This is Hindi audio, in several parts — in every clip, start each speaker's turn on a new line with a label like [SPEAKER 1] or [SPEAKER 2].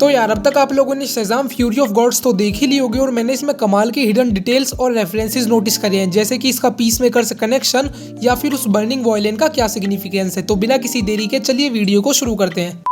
[SPEAKER 1] तो यार अब तक आप लोगों ने शेज़ाम फ्यूरी ऑफ गॉड्स तो देख ही ली होगी और मैंने इसमें कमाल की हिडन डिटेल्स और रेफरेंसेस नोटिस करे हैं, जैसे कि इसका पीस मेकर से कनेक्शन या फिर उस बर्निंग वॉयलेन का क्या सिग्निफिकेंस है। तो बिना किसी देरी के चलिए वीडियो को शुरू करते हैं।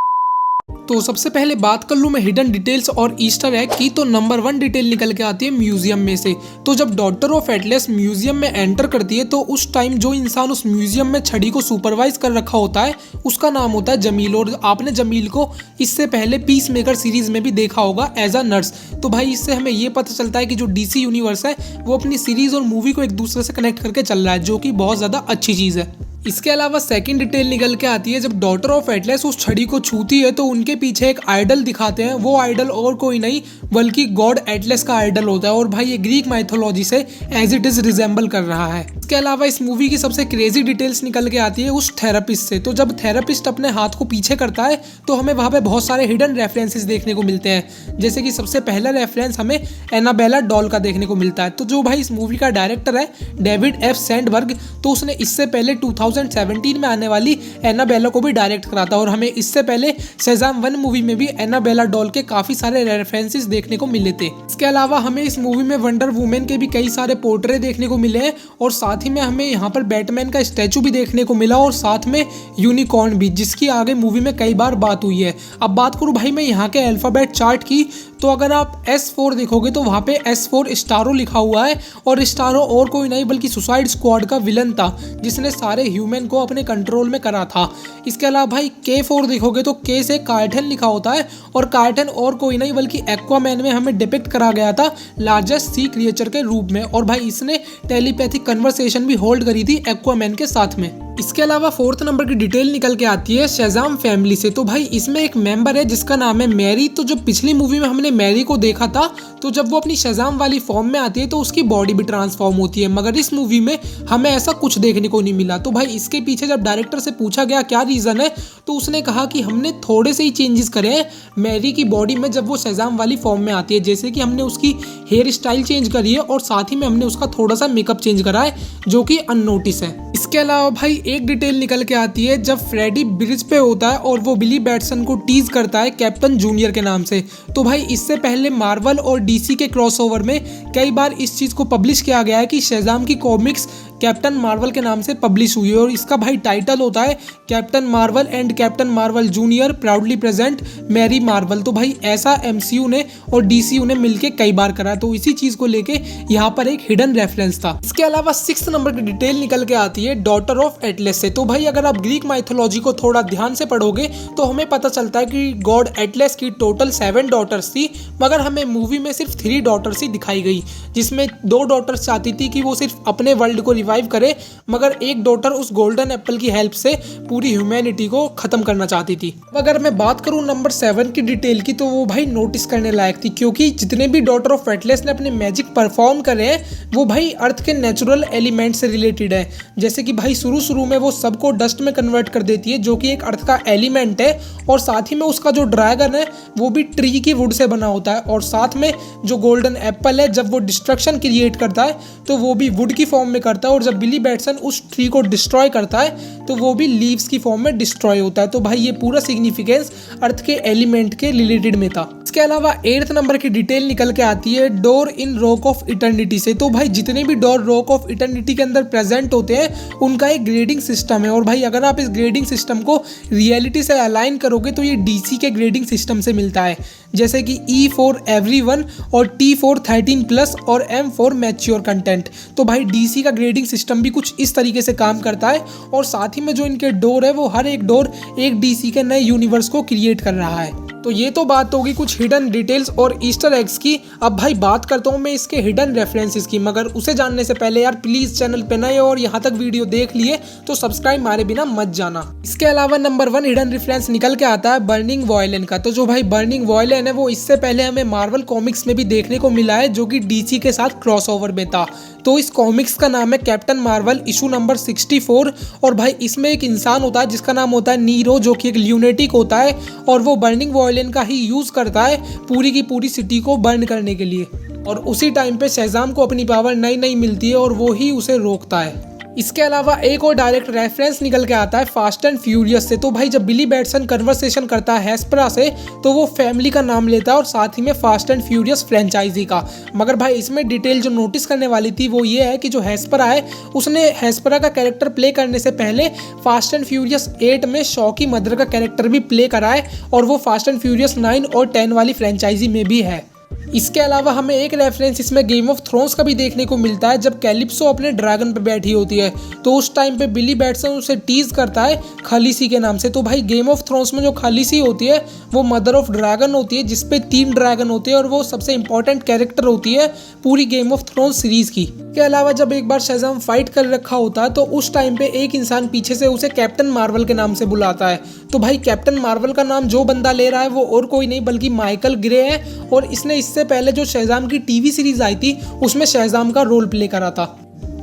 [SPEAKER 1] तो सबसे पहले बात कर लूँ मैं हिडन डिटेल्स और ईस्टर एग की, तो नंबर 1 डिटेल निकल के आती है म्यूजियम में से। तो जब डॉटर ऑफ एटलस म्यूजियम में एंटर करती है तो उस टाइम जो इंसान उस म्यूजियम में छड़ी को सुपरवाइज कर रखा होता है उसका नाम होता है जमील, और आपने जमील को इससे पहले पीस मेकर सीरीज में भी देखा होगा एज अ नर्स। तो भाई इससे हमें ये पता चलता है कि जो डीसी यूनिवर्स है वो अपनी सीरीज और मूवी को एक दूसरे से कनेक्ट करके चल रहा है, जो कि बहुत ज़्यादा अच्छी चीज़ है। इसके अलावा सेकंड डिटेल निकल के आती है, जब डॉटर ऑफ एटलस उस छड़ी को छूती है तो उनके पीछे एक आइडल दिखाते हैं। वो आइडल और कोई नहीं बल्कि गॉड एटलस का आइडल होता है, और भाई ये ग्रीक माइथोलॉजी से एज इट इज रिजेंबल कर रहा है। इसके अलावा इस मूवी की सबसे क्रेजी डिटेल्स निकल के आती है उस थेरेपिस्ट से। तो जब थेरेपिस्ट अपने हाथ को पीछे करता है तो हमें वहाँ पे बहुत सारे हिडन रेफरेंसेस देखने को मिलते हैं, जैसे कि सबसे पहला रेफरेंस हमें एनाबेला डॉल का देखने को मिलता है। तो जो भाई इस मूवी का डायरेक्टर है डेविड एफ सैंडबर्ग, तो उसने इससे पहले 2017 में आने वाली एनाबेला को भी डायरेक्ट करा था, और हमें इससे पहले शेज़ाम 1 मूवी में भी एनाबेला डॉल के काफी सारे रेफरेंसेस देखने को मिले थे। इसके अलावा हमें इस मूवी में वंडर वुमेन के भी कई सारे पोर्ट्रेट देखने को मिले हैं, और साथ ही में हमें यहाँ पर बैटमैन का स्टैचू भी देखने को मिला, और साथ में यूनिकॉर्न भी, जिसकी आगे मूवी में कई बार बात हुई है। अब बात करूँ भाई मैं यहाँ के अल्फाबेट चार्ट की, तो अगर आप S4 देखोगे तो वहाँ पे S4 स्टारो लिखा हुआ है, और स्टारो और कोई नहीं बल्कि सुसाइड स्क्वाड का विलन था जिसने सारे ह्यूमन को अपने कंट्रोल में करा था। इसके अलावा भाई K4 देखोगे तो K से कार्टन लिखा होता है, और कार्टन और कोई नहीं बल्कि एक्वामैन में हमें डिपिक्ट करा गया था लार्जेस्ट सी क्रिएचर के रूप में, और भाई इसने टेलीपैथिक कन्वर्सेशन भी होल्ड करी थी एक्वामैन के साथ में। इसके अलावा 4th नंबर की डिटेल निकल के आती है शेज़ाम फैमिली से। तो भाई इसमें एक मेंबर है जिसका नाम है मैरी। तो जब पिछली मूवी में हमने मैरी को देखा था तो जब वो अपनी शेज़ाम वाली फॉर्म में आती है तो उसकी बॉडी भी ट्रांसफॉर्म होती है, मगर इस मूवी में हमें ऐसा कुछ देखने को नहीं मिला। तो भाई इसके पीछे जब डायरेक्टर से पूछा गया क्या रीज़न है तो उसने कहा कि हमने थोड़े से ही चेंजेस करे हैं मैरी की बॉडी में जब वो शेज़ाम वाली फॉर्म में आती है, जैसे कि हमने उसकी हेयर स्टाइल चेंज करी है और साथ ही में हमने उसका थोड़ा सा मेकअप चेंज करा है जो कि अननोटिस है। इसके अलावा भाई एक डिटेल निकल के आती है, जब फ्रेडी ब्रिज पे होता है और वो बिली बैटसन को टीज करता है कैप्टन जूनियर के नाम से। तो भाई इससे पहले मार्वल और डीसी के क्रॉसओवर में कई बार इस चीज़ को पब्लिश किया गया है कि शेज़ाम की कॉमिक्स कैप्टन मार्वल के नाम से पब्लिश हुई है, और इसका भाई टाइटल होता है Captain Marvel and Captain Marvel Junior proudly present Mary Marvel. तो भाई ऐसा एमसीयू ने और डीसीयू ने मिलके कई बार करा, तो इसी चीज़ को लेके यहाँ पर एक हिडन रेफरेंस था। इसके अलावा 6th नंबर की डिटेल निकल के आती है डॉटर ऑफ एटलस से। तो भाई अगर आप ग्रीक माइथोलॉजी को थोड़ा ध्यान से पढ़ोगे तो हमें पता चलता है कि गॉड एटलस की टोटल 7 डॉटर्स थी, मगर हमें मूवी में सिर्फ 3 डॉटर्स ही दिखाई गई, जिसमें 2 डॉटर्स चाहती थी कि वो सिर्फ अपने वर्ल्ड को रिवाइव करे, मगर एक डॉटर उस गोल्डन एप्पल की हेल्प से पूरी ह्यूमैनिटी को खत्म करना चाहती थी। अगर मैं बात करूं नंबर 7 की डिटेल की, तो वो भाई नोटिस करने लायक थी, क्योंकि जितने भी डॉटर ऑफ एटलस ने अपने मैजिक परफॉर्म करे हैं वो भाई अर्थ के नेचुरल एलिमेंट से रिलेटेड है। जैसे कि भाई शुरू में वो सबको डस्ट में कन्वर्ट कर देती है जो कि एक अर्थ का एलिमेंट है, और साथ ही में उसका जो ड्रैगन है वो भी ट्री की वुड से बना होता है, और साथ में जो गोल्डन एप्पल है जब वो डिस्ट्रक्शन क्रिएट करता है तो वो भी वुड की फॉर्म में करता है, और जब बिली बैटसन उस ट्री को डिस्ट्रॉय करता है तो वो भी लीव्स की फॉर्म में डिस्ट्रॉय होता है। तो भाई ये पूरा सिग्निफिकेंस अर्थ के एलिमेंट के रिलेटेड में था। इसके अलावा 8th नंबर की डिटेल निकल के आती है door in rock of eternity से। तो भाई जितने भी डोर रॉक ऑफ इटर्निटी के अंदर प्रेजेंट होते हैं उनका एक ग्रेडिंग सिस्टम है, और भाई अगर आप इस ग्रेडिंग सिस्टम को रियलिटी से अलाइन करोगे तो ये डीसी के ग्रेडिंग सिस्टम से मिलता है, जैसे कि E फॉर एवरीवन और T फॉर 13+ और M फॉर मैच्योर कंटेंट। तो भाई डीसी का ग्रेडिंग सिस्टम भी कुछ इस तरीके से काम करता है, और साथ ही में जो इनके डोर है वो हर एक डोर एक डीसी के नए यूनिवर्स को क्रिएट कर रहा है। तो ये तो बात होगी कुछ हिडन डिटेल्स और ईस्टर एग्स की। अब भाई बात करता हूँ मैं इसके हिडन रेफरेंसेस की, मगर उसे जानने से पहले यार प्लीज चैनल पे नए और यहाँ तक वीडियो देख लिए तो सब्सक्राइब मारे बिना मत जाना। इसके अलावा नंबर 1 हिडन रेफरेंस निकल के आता है बर्निंग वॉयलेन का। तो जो भाई बर्निंग वॉयलेन है वो इससे पहले हमें मार्वल कॉमिक्स में भी देखने को मिला है, जो कि डीसी के साथ क्रॉसओवर में था। तो इस कॉमिक्स का नाम है कैप्टन मार्वल इशू नंबर 64, और भाई इसमें एक इंसान होता है जिसका नाम होता है नीरो, जो कि एक ल्यूनेटिक होता है, और वो बर्निंग वॉयलेन का ही यूज करता है पूरी की पूरी सिटी को बर्न करने के लिए। और उसी टाइम पे शेज़ाम को अपनी पावर नई मिलती है और वो ही उसे रोकता है। इसके अलावा एक और डायरेक्ट रेफरेंस निकल के आता है फास्ट एंड फ्यूरियस से। तो भाई जब बिली बैटसन कन्वर्सेशन करता है हेस्परा से तो वो फैमिली का नाम लेता है और साथ ही में फास्ट एंड फ्यूरियस फ्रेंचाइजी का। मगर भाई इसमें डिटेल जो नोटिस करने वाली थी वो ये है कि जो हेस्परा है उसने हेस्परा का कैरेक्टर प्ले करने से पहले फास्ट एंड फ्यूरियस 8 में शॉ की मदर का कैरेक्टर भी प्ले करा है और वो फास्ट एंड फ्यूरियस 9 और 10 वाली फ्रेंचाइजी में भी है। इसके अलावा हमें एक रेफरेंस इसमें गेम ऑफ थ्रोन्स का भी देखने को मिलता है। जब कैलिप्सो अपने ड्रैगन पे बैठी होती है तो उस टाइम पे बिली बैटसन उसे टीज करता है खलीसी के नाम से। तो भाई गेम ऑफ थ्रोन्स में जो खलीसी होती है वो मदर ऑफ ड्रैगन होती है जिसपे 3 ड्रैगन होते हैं और वो सबसे इंपॉर्टेंट कैरेक्टर होती है पूरी गेम ऑफ थ्रोन्स सीरीज की। के अलावा जब एक बार शेज़ाम फाइट कर रखा होता है तो उस टाइम पे एक इंसान पीछे से उसे कैप्टन मार्वल के नाम से बुलाता है। तो भाई कैप्टन मार्वल का नाम जो बंदा ले रहा है वो और कोई नहीं बल्कि माइकल ग्रे है और इसने इससे पहले जो शेज़ाम की टीवी सीरीज आई थी उसमें शेज़ाम का रोल प्ले करा था।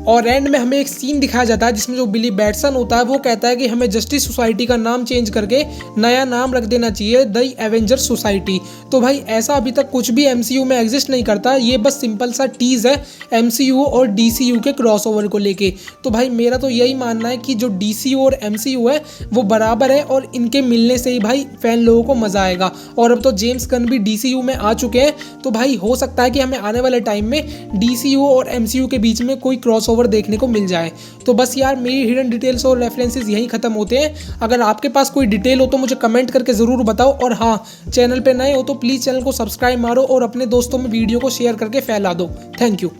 [SPEAKER 1] और एंड में हमें एक सीन दिखाया जाता है जिसमें जो बिली बैटसन होता है वो कहता है कि हमें जस्टिस सोसाइटी का नाम चेंज करके नया नाम रख देना चाहिए द एवेंजर्स सोसाइटी। तो भाई ऐसा अभी तक कुछ भी एमसीयू में एग्जिस्ट नहीं करता, ये बस सिंपल सा टीज है एमसीयू और डीसीयू के क्रॉसओवर को लेके। तो भाई मेरा तो यही मानना है कि जो डीसीयू और एमसीयू है वो बराबर है और इनके मिलने से ही भाई फैन लोगों को मजा आएगा। और अब तो जेम्स गन भी डीसीयू में आ चुके हैं तो भाई हो सकता है कि हमें आने वाले टाइम में डीसीयू और एमसीयू के बीच में कोई क्रॉसओवर देखने को मिल जाए। तो बस यार मेरी हिडन डिटेल्स और रेफरेंसेस यहीं खत्म होते हैं। अगर आपके पास कोई डिटेल हो तो मुझे कमेंट करके जरूर बताओ और हाँ चैनल पे नए हो तो प्लीज चैनल को सब्सक्राइब मारो और अपने दोस्तों में वीडियो को शेयर करके फैला दो। Thank you.